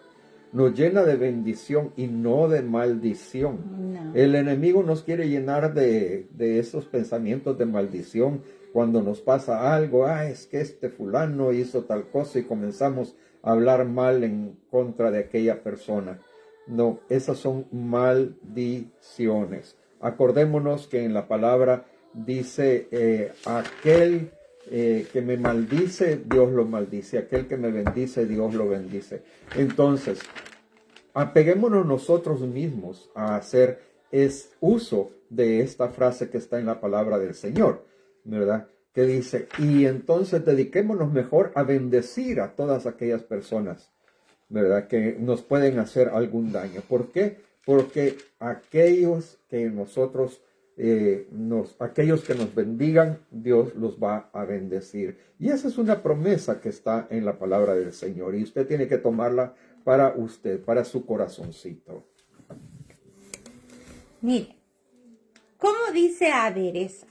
Nos llena de bendición y no de maldición. No. El enemigo nos quiere llenar de esos pensamientos de maldición cuando nos pasa algo. Es que este fulano hizo tal cosa y comenzamos a hablar mal en contra de aquella persona. No, esas son maldiciones. Acordémonos que en la palabra dice, aquel que me maldice, Dios lo maldice. Aquel que me bendice, Dios lo bendice. Entonces, apeguémonos nosotros mismos a hacer uso de esta frase que está en la palabra del Señor, ¿verdad? Que dice, y entonces dediquémonos mejor a bendecir a todas aquellas personas, ¿verdad? Que nos pueden hacer algún daño. ¿Por qué? Porque aquellos que aquellos que nos bendigan, Dios los va a bendecir. Y esa es una promesa que está en la palabra del Señor. Y usted tiene que tomarla para usted, para su corazoncito. Mire, ¿cómo dice aderezas?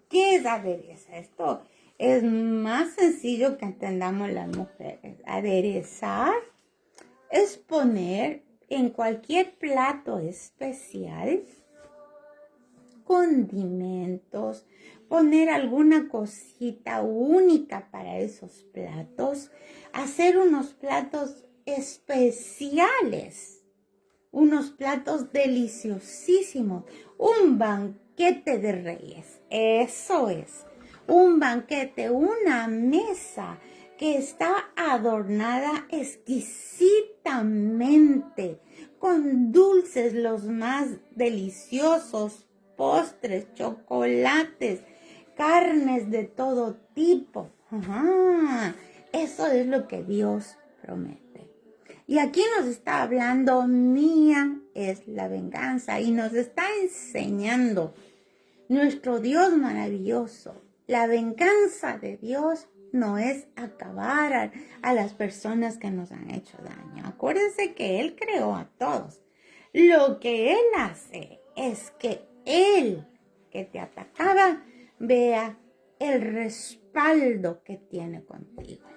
¿Qué es adereza? Esto es más sencillo que entendamos las mujeres. Aderezar es poner en cualquier plato especial condimentos, poner alguna cosita única para esos platos, hacer unos platos especiales, unos platos deliciosísimos, un banquete de reyes. Eso es, un banquete, una mesa que está adornada exquisitamente con dulces los más deliciosos, postres, chocolates, carnes de todo tipo. Eso es lo que Dios promete. Y aquí nos está hablando, mía es la venganza, y nos está enseñando nuestro Dios maravilloso. La venganza de Dios no es acabar a las personas que nos han hecho daño. Acuérdense que Él creó a todos. Lo que Él hace es que Él que te atacaba vea el respaldo que tiene contigo.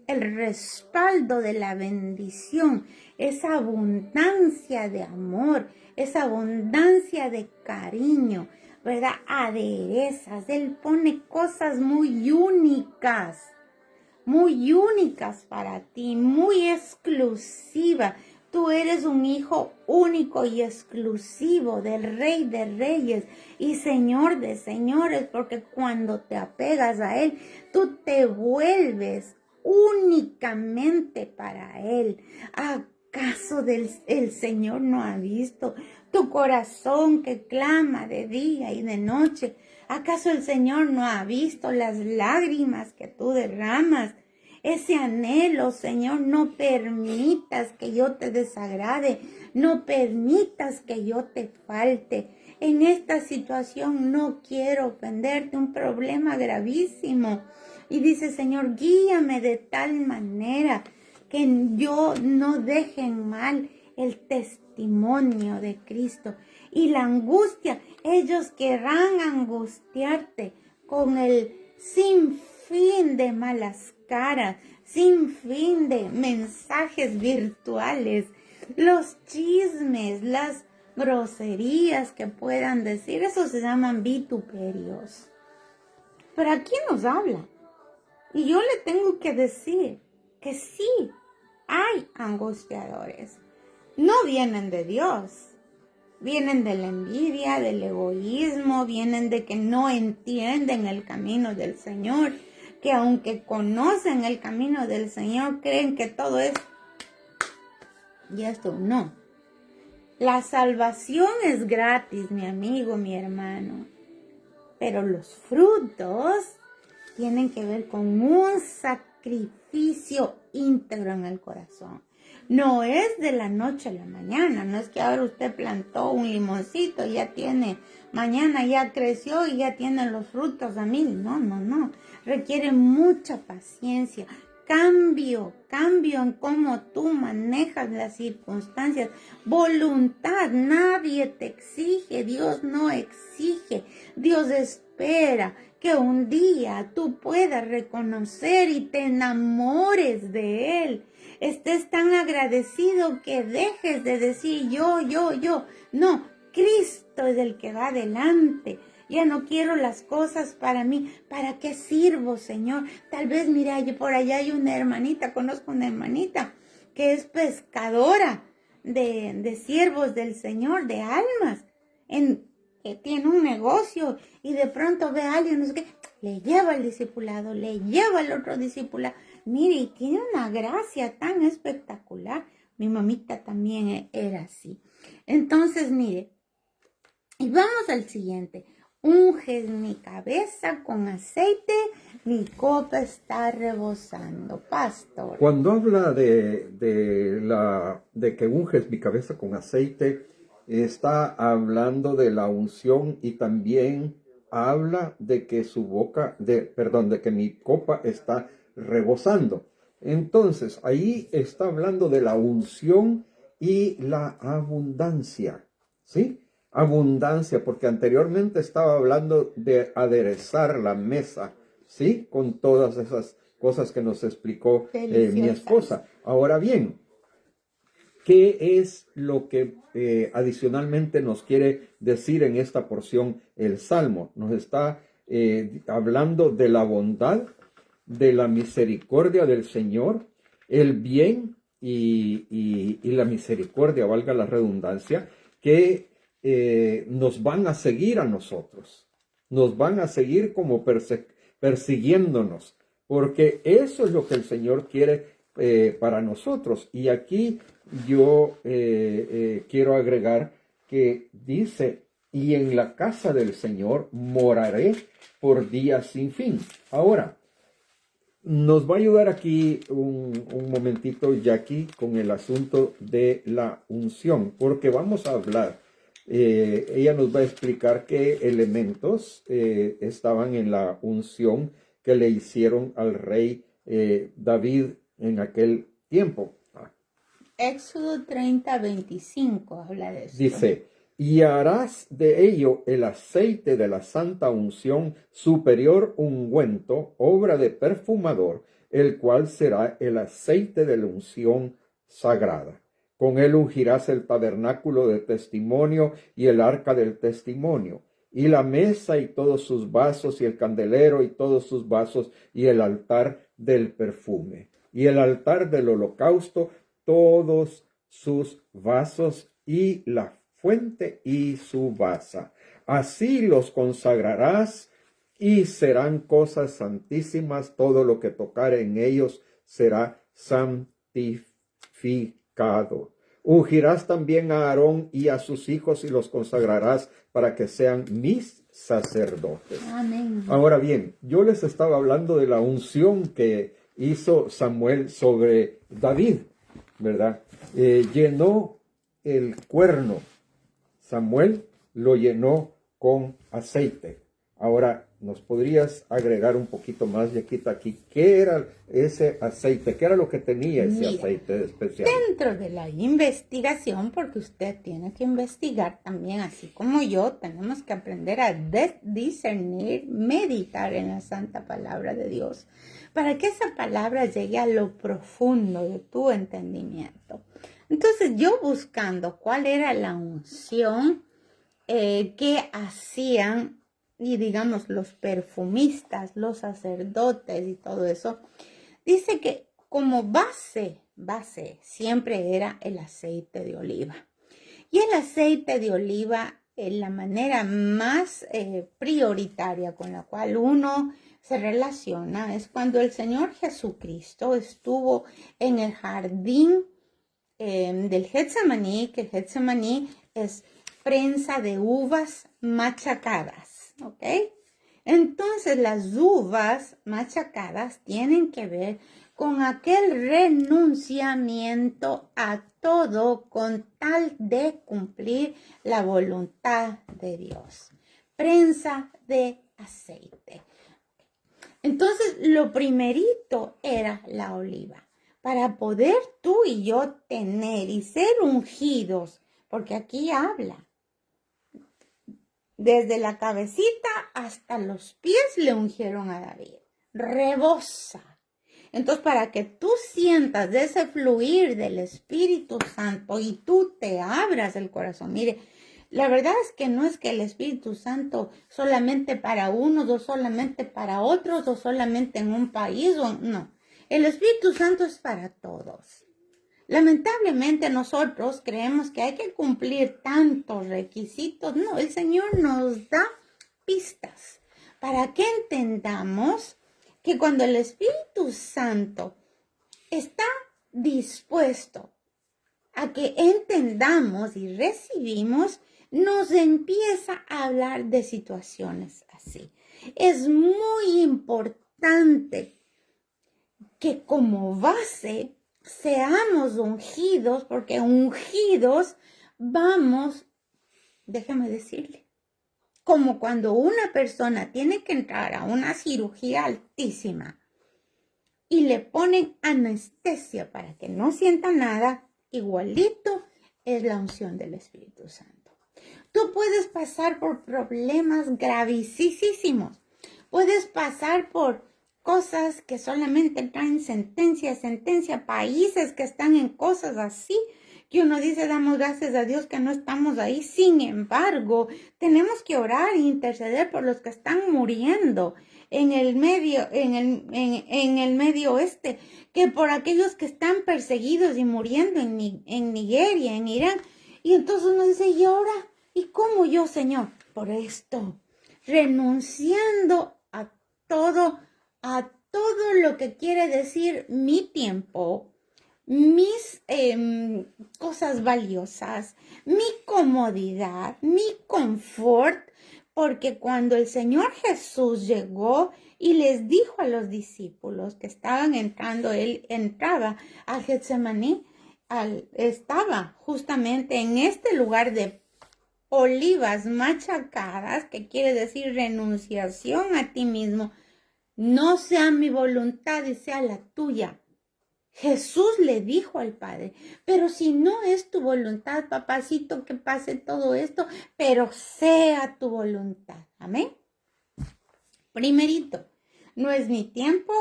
El respaldo de la bendición, esa abundancia de amor, esa abundancia de cariño, ¿verdad? Aderezas. Él pone cosas muy únicas para ti, muy exclusivas. Tú eres un hijo único y exclusivo del Rey de Reyes y Señor de Señores, porque cuando te apegas a Él, tú te vuelves únicamente para Él. ¿Acaso el Señor no ha visto tu corazón que clama de día y de noche? ¿Acaso el Señor no ha visto las lágrimas que tú derramas? Ese anhelo, Señor, no permitas que yo te desagrade, no permitas que yo te falte. En esta situación no quiero ofenderte, un problema gravísimo. Y dice, Señor, guíame de tal manera que yo no deje en mal el testimonio de Cristo. y la angustia. Ellos querrán angustiarte con el sinfín de malas caras, sinfín de mensajes virtuales, los chismes, las groserías que puedan decir. Eso se llaman vituperios. Pero aquí nos habla. Y yo le tengo que decir que sí, hay angustiadores. No vienen de Dios. Vienen de la envidia, del egoísmo, vienen de que no entienden el camino del Señor, que aunque conocen el camino del Señor, creen que todo es... Y esto no. La salvación es gratis, mi amigo, mi hermano. Pero los frutos tienen que ver con un sacrificio íntegro en el corazón. No es de la noche a la mañana, no es que ahora usted plantó un limoncito y ya tiene, mañana ya creció y ya tiene los frutos a mil. No. Requiere mucha paciencia, cambio en cómo tú manejas las circunstancias, voluntad. Nadie te exige, Dios no exige, Dios espera que un día tú puedas reconocer y te enamores de Él. Estés tan agradecido que dejes de decir yo. No, Cristo es el que va adelante. Ya no quiero las cosas para mí. ¿Para qué sirvo, Señor? Tal vez, mira, por allá hay una hermanita, conozco una hermanita que es pescadora de siervos del Señor, de almas, que tiene un negocio y de pronto ve a alguien, no sé qué, le lleva al discipulado, le lleva al otro discipulado. Mire, y tiene una gracia tan espectacular. Mi mamita también era así. Entonces, mire, y vamos al siguiente. Unges mi cabeza con aceite, mi copa está rebosando. Pastor. Cuando habla de que unges mi cabeza con aceite, está hablando de la unción y también habla de que de que mi copa está rebosando. Entonces, ahí está hablando de la unción y la abundancia, ¿sí? Abundancia, porque anteriormente estaba hablando de aderezar la mesa, ¿sí? Con todas esas cosas que nos explicó mi esposa. Ahora bien, ¿qué es lo que adicionalmente nos quiere decir en esta porción el Salmo? Nos está hablando de la bondad, de la misericordia del Señor, el bien y la misericordia, valga la redundancia, que nos van a seguir a nosotros, nos van a seguir como persiguiéndonos, porque eso es lo que el Señor quiere para nosotros. Y aquí yo quiero agregar que dice, y en la casa del Señor moraré por días sin fin. Ahora, nos va a ayudar aquí un momentito Jackie con el asunto de la unción, porque vamos a hablar, ella nos va a explicar qué elementos estaban en la unción que le hicieron al rey David en aquel tiempo. Éxodo 30:25 habla de eso. Dice, y harás de ello el aceite de la santa unción superior ungüento, obra de perfumador, el cual será el aceite de la unción sagrada. Con él ungirás el tabernáculo de testimonio y el arca del testimonio, y la mesa y todos sus vasos, y el candelero y todos sus vasos, y el altar del perfume, y el altar del holocausto, todos sus vasos, y la fuente y su basa. Así los consagrarás y serán cosas santísimas. Todo lo que tocare en ellos será santificado. Ungirás también a Aarón y a sus hijos y los consagrarás para que sean mis sacerdotes. Amén. Ahora bien, yo les estaba hablando de la unción que hizo Samuel sobre David, ¿verdad? Llenó el cuerno. Samuel lo llenó con aceite. Ahora, ¿Nos podrías agregar un poquito más, Yaquita, aquí? ¿Qué era ese aceite? ¿Qué era lo que tenía ese aceite especial? Dentro de la investigación, porque usted tiene que investigar también, así como yo, tenemos que aprender a discernir, meditar en la santa palabra de Dios, para que esa palabra llegue a lo profundo de tu entendimiento. Entonces, yo buscando cuál era la unción que hacían, y digamos, los perfumistas, los sacerdotes y todo eso, dice que como base siempre era el aceite de oliva. Y el aceite de oliva es la manera más prioritaria con la cual uno se relaciona es cuando el Señor Jesucristo estuvo en el jardín del Getsemaní, que el Getsemaní es prensa de uvas machacadas, ¿ok? Entonces las uvas machacadas tienen que ver con aquel renunciamiento a todo con tal de cumplir la voluntad de Dios. Prensa de aceite. Entonces lo primerito era la oliva. Para poder tú y yo tener y ser ungidos, porque aquí habla, desde la cabecita hasta los pies le ungieron a David. Rebosa. Entonces, para que tú sientas de ese fluir del Espíritu Santo y tú te abras el corazón. Mire, la verdad es que no es que el Espíritu Santo solamente para unos o solamente para otros o solamente en un país. No, el Espíritu Santo es para todos. Lamentablemente nosotros creemos que hay que cumplir tantos requisitos. No, el Señor nos da pistas para que entendamos que cuando el Espíritu Santo está dispuesto a que entendamos y recibimos, nos empieza a hablar de situaciones así. Es muy importante que como base seamos ungidos, porque ungidos vamos, déjame decirle, como cuando una persona tiene que entrar a una cirugía altísima y le ponen anestesia para que no sienta nada, igualito es la unción del Espíritu Santo. Tú puedes pasar por problemas gravísimos, puedes pasar por cosas que solamente traen sentencia, países que están en cosas así, que uno dice, damos gracias a Dios que no estamos ahí. Sin embargo, tenemos que orar e interceder por los que están muriendo en el medio, en el Medio Oeste, que por aquellos que están perseguidos y muriendo en Nigeria, en Irán. Y entonces uno dice, ¿y ahora? ¿Y cómo yo, Señor? Por esto, renunciando a todo lo que quiere decir mi tiempo, mis cosas valiosas, mi comodidad, mi confort, porque cuando el Señor Jesús llegó y les dijo a los discípulos que estaban entrando, él entraba al Getsemaní, estaba justamente en este lugar de olivas machacadas, que quiere decir renunciación a ti mismo. No sea mi voluntad y sea la tuya. Jesús le dijo al Padre, pero si no es tu voluntad, papacito, que pase todo esto, pero sea tu voluntad. Amén. Primerito, no es mi tiempo.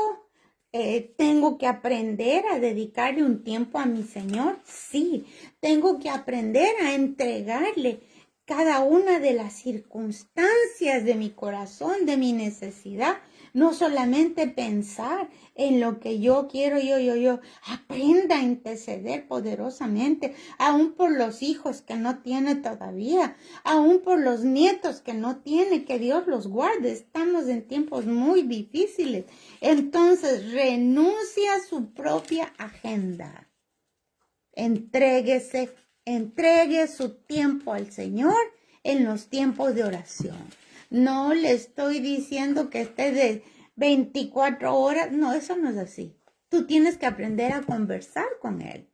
Tengo que aprender a dedicarle un tiempo a mi Señor. Sí, tengo que aprender a entregarle cada una de las circunstancias de mi corazón, de mi necesidad. No solamente pensar en lo que yo quiero, yo. Aprenda a interceder poderosamente, aún por los hijos que no tiene todavía, aún por los nietos que no tiene, que Dios los guarde. Estamos en tiempos muy difíciles. Entonces, renuncia a su propia agenda. Entregue su tiempo al Señor en los tiempos de oración. No le estoy diciendo que esté de 24 horas. No, eso no es así. Tú tienes que aprender a conversar con Él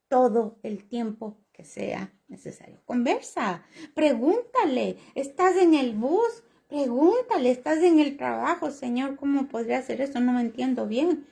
todo el tiempo que sea necesario. Conversa, pregúntale. ¿Estás en el bus? Pregúntale, estás en el trabajo, Señor, ¿cómo podría hacer eso? No me entiendo bien.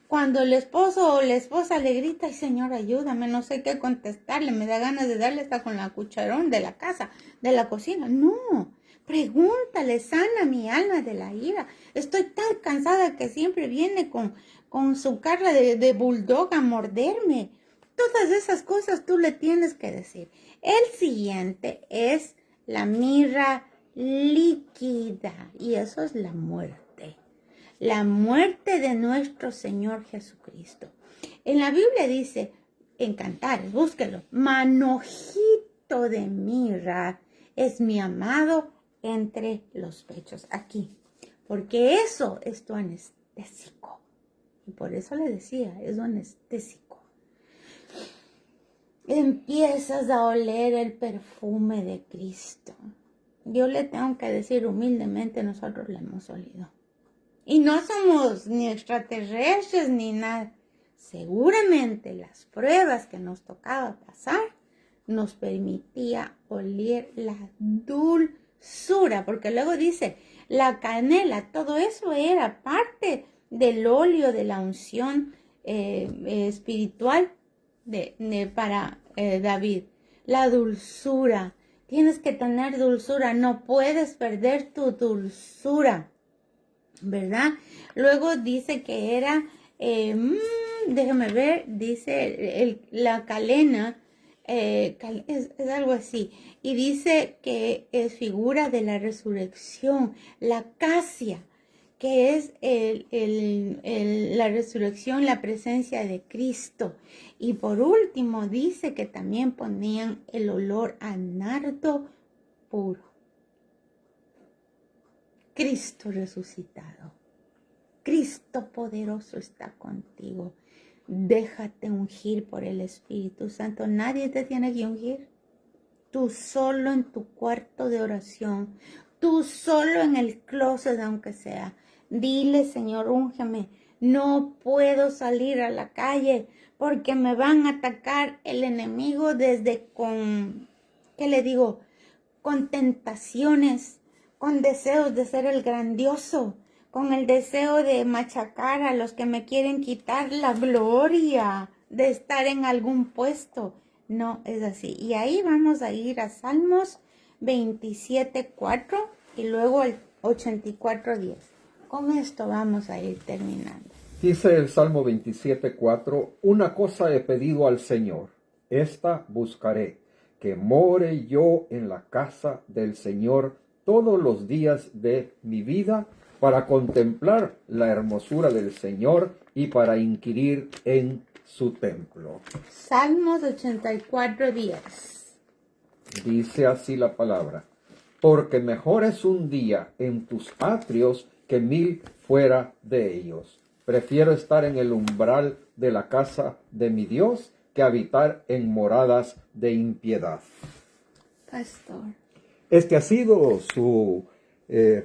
Cuando el esposo o la esposa le grita, ay, Señor, ayúdame, no sé qué contestarle, me da ganas de darle hasta con la cucharón de la casa, de la cocina. No, pregúntale, sana mi alma de la ira. Estoy tan cansada que siempre viene con su cara de bulldog a morderme. Todas esas cosas tú le tienes que decir. El siguiente es la mirra líquida, y eso es la muerte de nuestro Señor Jesucristo. En la Biblia dice, en Cantares, búsquelo, manojito de mirra es mi amado entre los pechos, aquí, porque eso es tu anestésico, y por eso le decía, es tu anestésico. Empiezas a oler el perfume de Cristo. Yo le tengo que decir humildemente, nosotros lo hemos olido. Y no somos ni extraterrestres ni nada. Seguramente las pruebas que nos tocaba pasar nos permitía oler la dulzura. Porque luego dice, la canela, todo eso era parte del óleo de la unción espiritual para David. La dulzura. Tienes que tener dulzura. No puedes perder tu dulzura, ¿verdad? Luego dice que era, déjame ver, dice la calena, es algo así. Y dice que es figura de la resurrección. La acacia, que es la resurrección, la presencia de Cristo. Y por último dice que también ponían el olor a nardo puro. Cristo resucitado. Cristo poderoso está contigo. Déjate ungir por el Espíritu Santo. Nadie te tiene que ungir. Tú solo en tu cuarto de oración. Tú solo en el closet, aunque sea. Dile, Señor, úngeme. No puedo salir a la calle porque me van a atacar el enemigo desde ¿qué le digo? Con tentaciones, con deseos de ser el grandioso, con el deseo de machacar a los que me quieren quitar la gloria de estar en algún puesto. No es así. Y ahí vamos a ir a Salmos 27:4 y luego al 84:10. Con esto vamos a ir terminando. Dice el Salmo 27:4, una cosa he pedido al Señor, esta buscaré, que more yo en la casa del Señor todos los días de mi vida, para contemplar la hermosura del Señor y para inquirir en su templo. Salmos 84:10. Dice así la palabra, porque mejor es un día en tus atrios que 1000 fuera de ellos. Prefiero estar en el umbral de la casa de mi Dios que habitar en moradas de impiedad. Pastor. Este ha sido su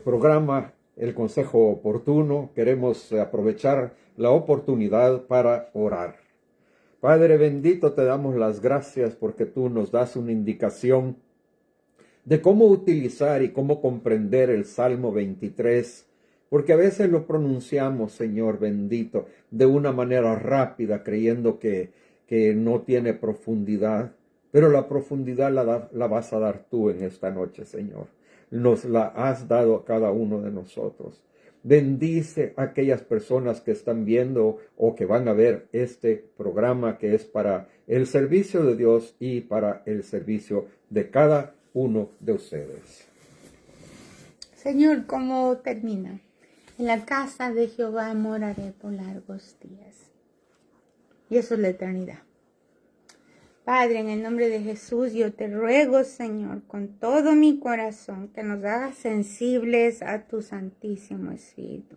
programa, El Consejo Oportuno. Queremos aprovechar la oportunidad para orar. Padre bendito, te damos las gracias porque tú nos das una indicación de cómo utilizar y cómo comprender el Salmo 23, porque a veces lo pronunciamos, Señor bendito, de una manera rápida, creyendo que no tiene profundidad, pero la profundidad la vas a dar tú en esta noche, Señor. Nos la has dado a cada uno de nosotros. Bendice a aquellas personas que están viendo o que van a ver este programa, que es para el servicio de Dios y para el servicio de cada uno de ustedes. Señor, ¿cómo termina? En la casa de Jehová moraré por largos días. Y eso es la eternidad. Padre, en el nombre de Jesús, yo te ruego, Señor, con todo mi corazón, que nos hagas sensibles a tu Santísimo Espíritu.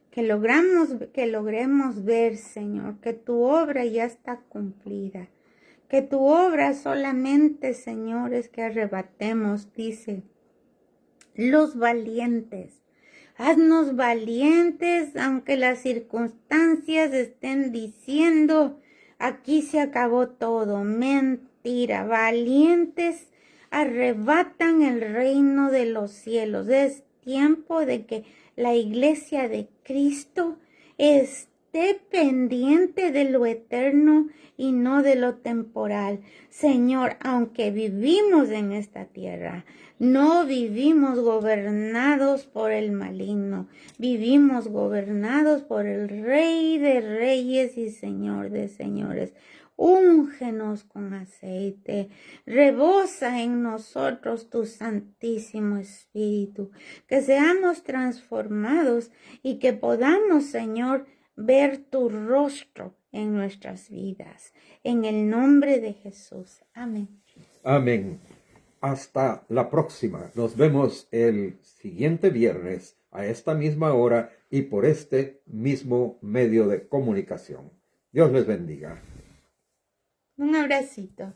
Que logremos ver, Señor, que tu obra ya está cumplida. Que tu obra solamente, Señor, es que arrebatemos, dice, los valientes. Haznos valientes, aunque las circunstancias estén diciendo, aquí se acabó todo. Mentira. Valientes arrebatan el reino de los cielos. Es tiempo de que la iglesia de Cristo esté pendiente de lo eterno y no de lo temporal. Señor, aunque vivimos en esta tierra, no vivimos gobernados por el maligno, vivimos gobernados por el Rey de Reyes y Señor de Señores. Úngenos con aceite, rebosa en nosotros tu Santísimo Espíritu, que seamos transformados y que podamos, Señor, ver tu rostro en nuestras vidas. En el nombre de Jesús. Amén. Amén. Hasta la próxima. Nos vemos el siguiente viernes a esta misma hora y por este mismo medio de comunicación. Dios les bendiga. Un abracito.